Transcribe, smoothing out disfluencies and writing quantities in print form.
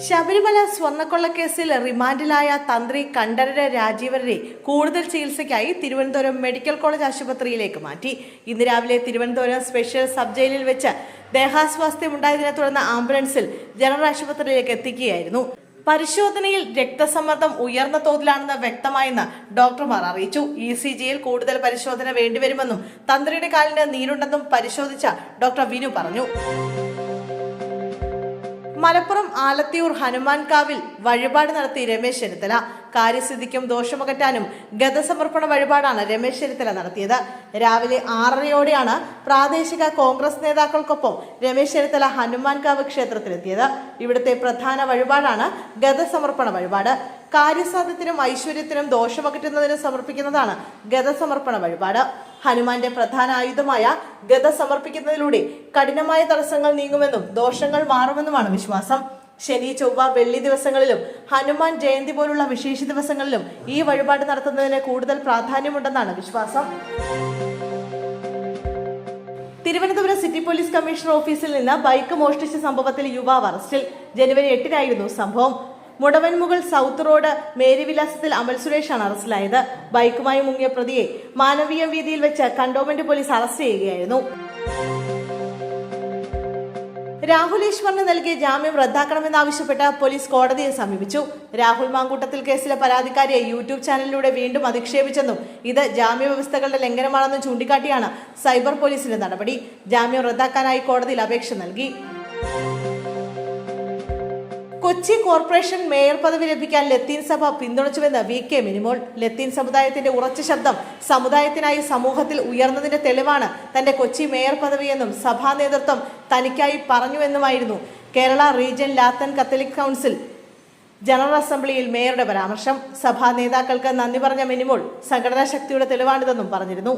ശബരിമല സ്വർണ്ണക്കൊള്ളക്കേസിൽ റിമാൻഡിലായ തന്ത്രി കണ്ഠരര് രാജീവരരെ കൂടുതൽ ചികിത്സയ്ക്കായി തിരുവനന്തപുരം മെഡിക്കൽ കോളേജ് ആശുപത്രിയിലേക്ക് മാറ്റി. ഇന്ന് രാവിലെ തിരുവനന്തപുരം സ്പെഷ്യൽ സബ് ജയിലിൽ വെച്ച് ദേഹാസ്വാസ്ഥ്യമുണ്ടായതിനെ തുടർന്ന് ആംബുലൻസിൽ ജനറൽ ആശുപത്രിയിലേക്ക് എത്തിക്കുകയായിരുന്നു. പരിശോധനയിൽ രക്തസമ്മർദ്ദം ഉയർന്ന തോതിലാണെന്ന് വ്യക്തമായെന്ന് ഡോക്ടർമാർ അറിയിച്ചു. ECGയിൽ കൂടുതൽ പരിശോധന വേണ്ടിവരുമെന്നും തന്ത്രിയുടെ കാലിന് നീരുണ്ടെന്നും പരിശോധിച്ച ഡോക്ടർ വിനു പറഞ്ഞു. മലപ്പുറം ആലത്തിയൂർ ഹനുമാൻകാവിൽ വഴിപാട് നടത്തി രമേശ് ചെന്നിത്തല. കാര്യസിദ്ധിക്കും ദോഷമകറ്റാനും ഗതസമർപ്പണ വഴിപാടാണ് രമേശ് ചെന്നിത്തല നടത്തിയത്. രാവിലെ 6:30യോടെയാണ് പ്രാദേശിക കോൺഗ്രസ് നേതാക്കൾക്കൊപ്പം രമേശ് ചെന്നിത്തല ഹനുമാൻകാവ് ക്ഷേത്രത്തിലെത്തിയത്. ഇവിടുത്തെ പ്രധാന വഴിപാടാണ് ഗതസമർപ്പണ വഴിപാട്. കാര്യസാധ്യത്തിനും ഐശ്വര്യത്തിനും ദോഷമകറ്റുന്നതിനും സമർപ്പിക്കുന്നതാണ് ഗതസമർപ്പണ വഴിപാട്. ഹനുമാന്റെ പ്രധാന ആയുധമായ ഗദ സമർപ്പിക്കുന്നതിലൂടെ കഠിനമായ തടസ്സങ്ങൾ നീങ്ങുമെന്നും ദോഷങ്ങൾ മാറുമെന്നുമാണ് വിശ്വാസം. ശനി, ചൊവ്വ, വെള്ളി ദിവസങ്ങളിലും ഹനുമാൻ ജയന്തി പോലുള്ള വിശേഷ ദിവസങ്ങളിലും ഈ വഴിപാട് നടത്തുന്നതിന് കൂടുതൽ പ്രാധാന്യമുണ്ടെന്നാണ് വിശ്വാസം. തിരുവനന്തപുരം സിറ്റി പോലീസ് കമ്മീഷണർ ഓഫീസിൽ നിന്ന് ബൈക്ക് മോഷ്ടിച്ച സംഭവത്തിൽ യുവാവ് അറസ്റ്റിൽ. ജനുവരി 8-നായിരുന്നു സംഭവം. മുടവൻമുകൾ സൗത്ത് റോഡ് മേരിവിലാസത്തിൽ അമൽ സുരേഷാണ് അറസ്റ്റിലായത്. ബൈക്കുമായി മുങ്ങിയ പ്രതിയെ മാനവീയ വീതിയിൽ വെച്ച് കണ്ടോൺമെന്റ് പോലീസ് അറസ്റ്റ് ചെയ്യുകയായിരുന്നു. രാഹുൽ ഈശ്വറിന് നൽകിയ ജാമ്യം റദ്ദാക്കണമെന്നാവശ്യപ്പെട്ട് പോലീസ് കോടതിയെ സമീപിച്ചു. രാഹുൽ മാങ്കൂട്ടത്തിൽ കേസിലെ പരാതിക്കാരിയെ യൂട്യൂബ് ചാനലിലൂടെ വീണ്ടും അധിക്ഷേപിച്ചെന്നും ഇത് ജാമ്യവ്യവസ്ഥകളുടെ ലംഘനമാണെന്നും ചൂണ്ടിക്കാട്ടിയാണ് സൈബർ പോലീസിന്റെ നടപടി. ജാമ്യം റദ്ദാക്കാനായി കോടതിയിൽ അപേക്ഷ നൽകി. കൊച്ചി കോർപ്പറേഷൻ മേയർ പദവി ലഭിക്കാൻ ലത്തീൻ സഭ പിന്തുണച്ചുവെന്ന് VK മിനിമോൾ. ലത്തീൻ സമുദായത്തിന്റെ ഉറച്ച ശബ്ദം സമുദായത്തിനായി സമൂഹത്തിൽ ഉയർന്നതിന്റെ തെളിവാണ് തന്റെ കൊച്ചി മേയർ പദവിയെന്നും സഭാ നേതൃത്വം തനിക്കായി പറഞ്ഞുവെന്നുമായിരുന്നു Kerala region Latin Catholic council general അസംബ്ലിയിൽ മേയറുടെ പരാമർശം. സഭാ നേതാക്കൾക്ക് നന്ദി പറഞ്ഞ മിനിമോൾ സംഘടനാ ശക്തിയുടെ തെളിവാണിതെന്നും പറഞ്ഞിരുന്നു.